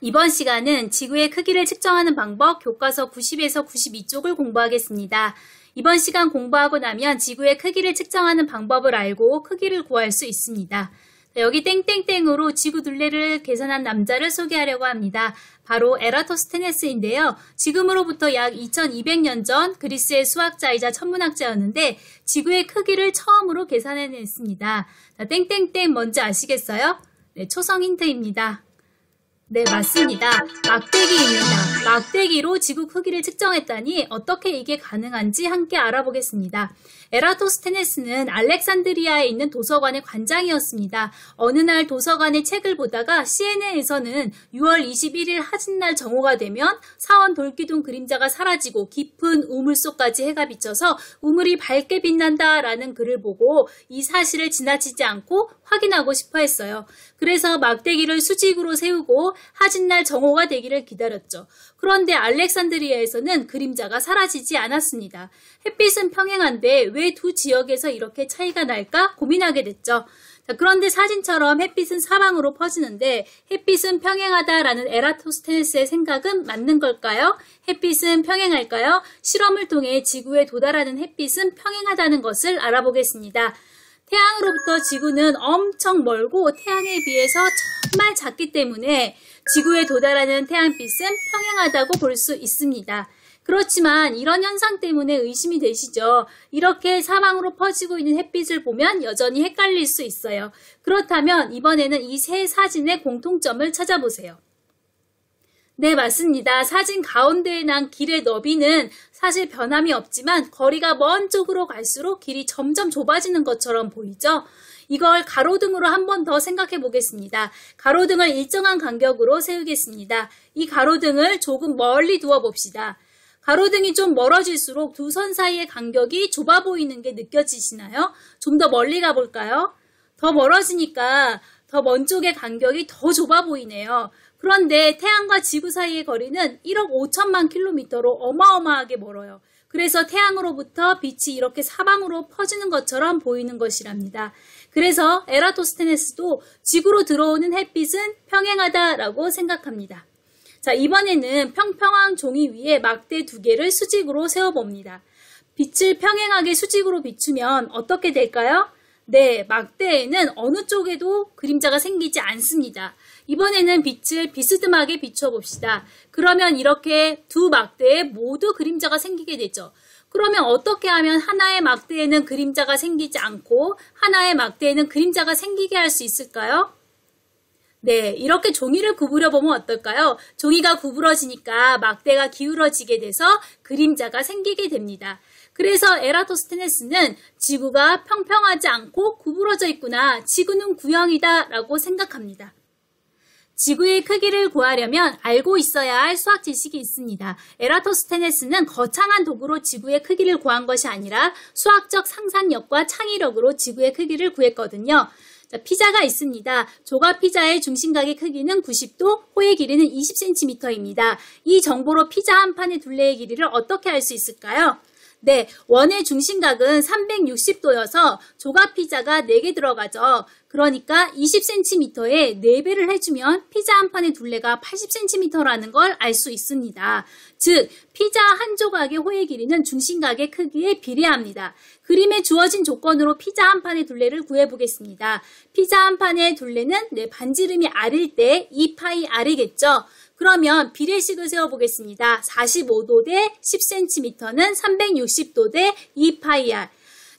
이번 시간은 지구의 크기를 측정하는 방법 교과서 90에서 92쪽을 공부하겠습니다. 이번 시간 공부하고 나면 지구의 크기를 측정하는 방법을 알고 크기를 구할 수 있습니다. 여기 땡땡땡으로 지구 둘레를 계산한 남자를 소개하려고 합니다. 바로 에라토스테네스인데요. 지금으로부터 약 2200년 전 그리스의 수학자이자 천문학자였는데 지구의 크기를 처음으로 계산해냈습니다. 땡땡땡 뭔지 아시겠어요? 네, 초성 힌트입니다. 네, 맞습니다. 막대기입니다. 막대기로 지구 크기를 측정했다니 어떻게 이게 가능한지 함께 알아보겠습니다. 에라토스테네스는 알렉산드리아에 있는 도서관의 관장이었습니다. 어느 날 도서관의 책을 보다가 CNN에서는 6월 21일 하진날 정오가 되면 사원 돌기둥 그림자가 사라지고 깊은 우물 속까지 해가 비쳐서 우물이 밝게 빛난다라는 글을 보고 이 사실을 지나치지 않고 확인하고 싶어 했어요. 그래서 막대기를 수직으로 세우고 하진날 정오가 되기를 기다렸죠. 그런데 알렉산드리아에서는 그림자가 사라지지 않았습니다. 햇빛은 평행한데 왜 두 지역에서 이렇게 차이가 날까 고민하게 됐죠. 그런데 사진처럼 햇빛은 사방으로 퍼지는데 햇빛은 평행하다라는 에라토스테네스의 생각은 맞는 걸까요? 햇빛은 평행할까요? 실험을 통해 지구에 도달하는 햇빛은 평행하다는 것을 알아보겠습니다. 태양으로부터 지구는 엄청 멀고 태양에 비해서 정말 작기 때문에 지구에 도달하는 태양빛은 평행하다고 볼 수 있습니다. 그렇지만 이런 현상 때문에 의심이 되시죠? 이렇게 사방으로 퍼지고 있는 햇빛을 보면 여전히 헷갈릴 수 있어요. 그렇다면 이번에는 이 세 사진의 공통점을 찾아보세요. 네, 맞습니다. 사진 가운데에 난 길의 너비는 사실 변함이 없지만 거리가 먼 쪽으로 갈수록 길이 점점 좁아지는 것처럼 보이죠? 이걸 가로등으로 한 번 더 생각해 보겠습니다. 가로등을 일정한 간격으로 세우겠습니다. 이 가로등을 조금 멀리 두어 봅시다. 가로등이 좀 멀어질수록 두 선 사이의 간격이 좁아 보이는 게 느껴지시나요? 좀 더 멀리 가볼까요? 더 멀어지니까 더 먼 쪽의 간격이 더 좁아 보이네요. 그런데 태양과 지구 사이의 거리는 1억 5천만 킬로미터로 어마어마하게 멀어요. 그래서 태양으로부터 빛이 이렇게 사방으로 퍼지는 것처럼 보이는 것이랍니다. 그래서 에라토스테네스도 지구로 들어오는 햇빛은 평행하다라고 생각합니다. 자, 이번에는 평평한 종이 위에 막대 두 개를 수직으로 세워봅니다. 빛을 평행하게 수직으로 비추면 어떻게 될까요? 네, 막대에는 어느 쪽에도 그림자가 생기지 않습니다. 이번에는 빛을 비스듬하게 비춰봅시다. 그러면 이렇게 두 막대에 모두 그림자가 생기게 되죠. 그러면 어떻게 하면 하나의 막대에는 그림자가 생기지 않고 하나의 막대에는 그림자가 생기게 할 수 있을까요? 네, 이렇게 종이를 구부려 보면 어떨까요? 종이가 구부러지니까 막대가 기울어지게 돼서 그림자가 생기게 됩니다. 그래서 에라토스테네스는 지구가 평평하지 않고 구부러져 있구나, 지구는 구형이다 라고 생각합니다. 지구의 크기를 구하려면 알고 있어야 할 수학 지식이 있습니다. 에라토스테네스는 거창한 도구로 지구의 크기를 구한 것이 아니라 수학적 상상력과 창의력으로 지구의 크기를 구했거든요. 자, 피자가 있습니다. 조각 피자의 중심각의 크기는 90도, 호의 길이는 20cm입니다. 이 정보로 피자 한 판의 둘레의 길이를 어떻게 알 수 있을까요? 네, 원의 중심각은 360도여서 조각 피자가 4개 들어가죠. 그러니까 20cm에 4배를 해주면 피자 한 판의 둘레가 80cm라는 걸 알 수 있습니다. 즉, 피자 한 조각의 호의 길이는 중심각의 크기에 비례합니다. 그림에 주어진 조건으로 피자 한 판의 둘레를 구해보겠습니다. 피자 한 판의 둘레는 반지름이 r일 때 2파이 r이겠죠. 그러면 비례식을 세워보겠습니다. 45도 대 10cm는 360도 대 2파이 r.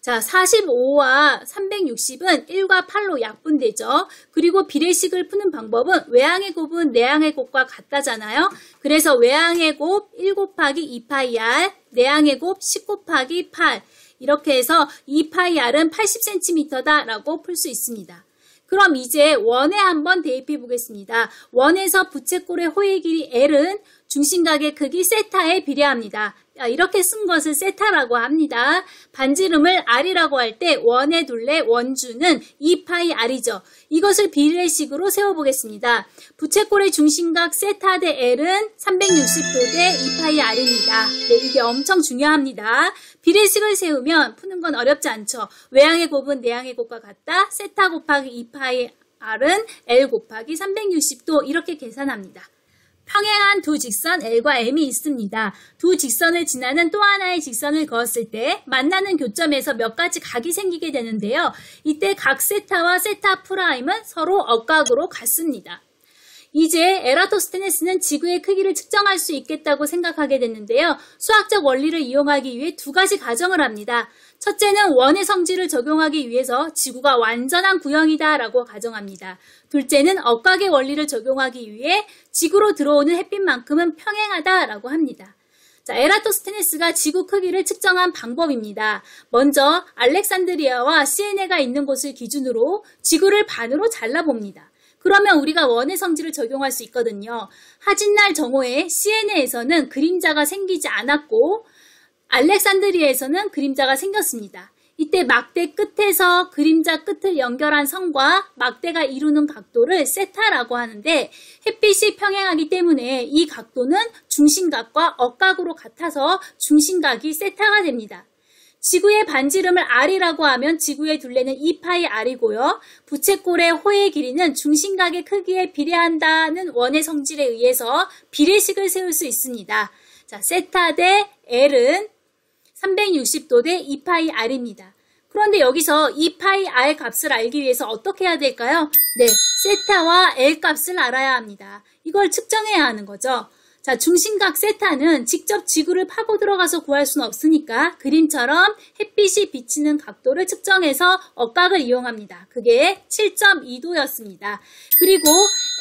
자, 45와 360은 1과 8로 약분되죠. 그리고 비례식을 푸는 방법은 외항의 곱은 내항의 곱과 같다잖아요. 그래서 외항의 곱 1 곱하기 2파이 r, 내항의 곱 10 곱하기 8. 이렇게 해서 2파이 r은 80cm다 라고 풀 수 있습니다. 그럼 이제 원에 한번 대입해 보겠습니다. 원에서 부채꼴의 호의 길이 L은 중심각의 크기 세타에 비례합니다. 이렇게 쓴 것을 세타라고 합니다. 반지름을 R이라고 할 때 원의 둘레 원주는 2파이 R이죠. 이것을 비례식으로 세워보겠습니다. 부채꼴의 중심각 세타 대 L은 360도 대 2파이 R입니다. 네, 이게 엄청 중요합니다. 비례식을 세우면 푸는 건 어렵지 않죠. 외항의 곱은 내항의 곱과 같다. 세타 곱하기 2파이 R은 L 곱하기 360도 이렇게 계산합니다. 평행한 두 직선 L과 M이 있습니다. 두 직선을 지나는 또 하나의 직선을 그었을 때 만나는 교점에서 몇 가지 각이 생기게 되는데요. 이때 각 세타와 세타 프라임은 서로 억각으로 같습니다. 이제 에라토스테네스는 지구의 크기를 측정할 수 있겠다고 생각하게 됐는데요. 수학적 원리를 이용하기 위해 두 가지 가정을 합니다. 첫째는 원의 성질을 적용하기 위해서 지구가 완전한 구형이다 라고 가정합니다. 둘째는 억각의 원리를 적용하기 위해 지구로 들어오는 햇빛만큼은 평행하다 라고 합니다. 자, 에라토스테네스가 지구 크기를 측정한 방법입니다. 먼저 알렉산드리아와 시에네가 있는 곳을 기준으로 지구를 반으로 잘라봅니다. 그러면 우리가 원의 성질을 적용할 수 있거든요. 하진날 정오에 시에네에서는 그림자가 생기지 않았고 알렉산드리아에서는 그림자가 생겼습니다. 이때 막대 끝에서 그림자 끝을 연결한 선과 막대가 이루는 각도를 세타라고 하는데 햇빛이 평행하기 때문에 이 각도는 중심각과 억각으로 같아서 중심각이 세타가 됩니다. 지구의 반지름을 r이라고 하면 지구의 둘레는 2πr이고요. 부채꼴의 호의 길이는 중심각의 크기에 비례한다는 원의 성질에 의해서 비례식을 세울 수 있습니다. 자, 세타 대 L은 360도 대 2πr입니다. 그런데 여기서 2πr 값을 알기 위해서 어떻게 해야 될까요? 네, 세타와 L 값을 알아야 합니다. 이걸 측정해야 하는 거죠. 자, 중심각 세타는 직접 지구를 파고 들어가서 구할 수는 없으니까 그림처럼 햇빛이 비치는 각도를 측정해서 억각을 이용합니다. 그게 7.2도였습니다. 그리고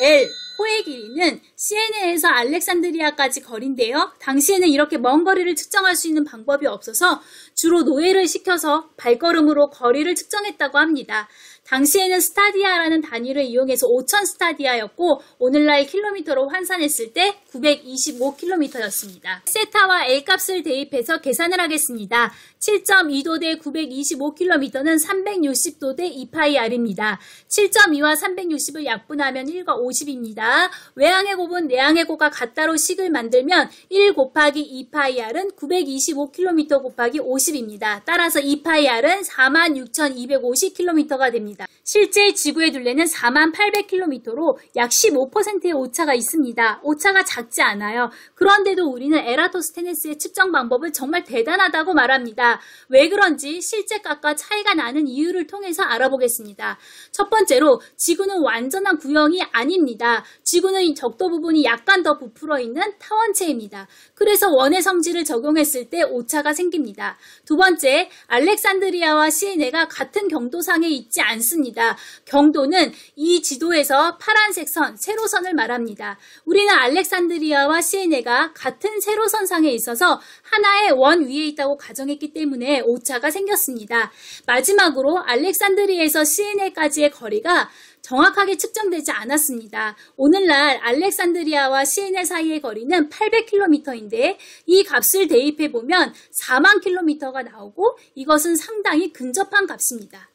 L, 호의 길이는 시에네에서 알렉산드리아까지 거리인데요. 당시에는 이렇게 먼 거리를 측정할 수 있는 방법이 없어서 주로 노예를 시켜서 발걸음으로 거리를 측정했다고 합니다. 당시에는 스타디아라는 단위를 이용해서 5,000 스타디아였고 오늘날 킬로미터로 환산했을 때 925km였습니다. 세타와 L 값을 대입해서 계산을 하겠습니다. 7.2도 대 925km는 360도 대 2πr입니다. 7.2와 360을 약분하면 1과 50입니다. 외항의 곱은 내항의 곱과 같다로 식을 만들면 1 곱하기 2πr은 925km 곱하기 50입니다. 따라서 2πr은 46,250km가 됩니다. 실제 지구의 둘레는 48,000km로 약 15%의 오차가 있습니다. 오차가 작지 않아요. 그런데도 우리는 에라토스테네스의 측정 방법을 정말 대단하다고 말합니다. 왜 그런지 실제 값과 차이가 나는 이유를 통해서 알아보겠습니다. 첫 번째로 지구는 완전한 구형이 아닙니다. 지구는 적도 부분이 약간 더 부풀어 있는 타원체입니다. 그래서 원의 성질을 적용했을 때 오차가 생깁니다. 두 번째, 알렉산드리아와 시에네가 같은 경도상에 있지 않습니다. 경도는 이 지도에서 파란색 선, 세로선을 말합니다. 우리는 알렉산드리아와 시에네가 같은 세로선상에 있어서 하나의 원 위에 있다고 가정했기 때문에 오차가 생겼습니다. 마지막으로 알렉산드리아에서 시에네까지의 거리가 정확하게 측정되지 않았습니다. 오늘날 알렉산드리아와 시에네 사이의 거리는 800km인데 이 값을 대입해보면 4만 km가 나오고 이것은 상당히 근접한 값입니다.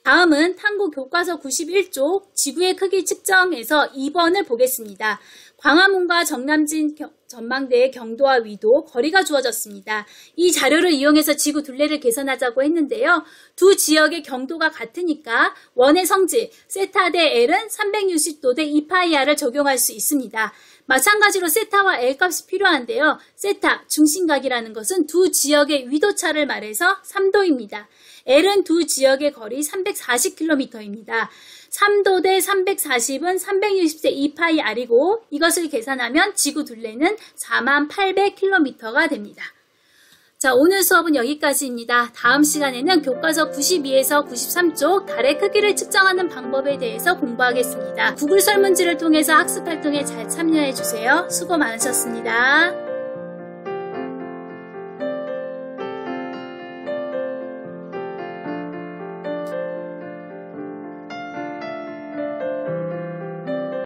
다음은 탐구 교과서 91쪽 지구의 크기 측정에서 2번을 보겠습니다. 광화문과 정남진 전망대의 경도와 위도, 거리가 주어졌습니다. 이 자료를 이용해서 지구 둘레를 계산하자고 했는데요. 두 지역의 경도가 같으니까 원의 성질 세타 대 L은 360도 대 2πr을 적용할 수 있습니다. 마찬가지로 세타와 L 값이 필요한데요. 세타, 중심각이라는 것은 두 지역의 위도차를 말해서 3도입니다. L은 두 지역의 거리 340km입니다. 3도 대 340은 360대 2πr이고 이것을 계산하면 지구 둘레는 48,000km가 됩니다. 자, 오늘 수업은 여기까지입니다. 다음 시간에는 교과서 92에서 93쪽 달의 크기를 측정하는 방법에 대해서 공부하겠습니다. 구글 설문지를 통해서 학습 활동에 잘 참여해주세요. 수고 많으셨습니다.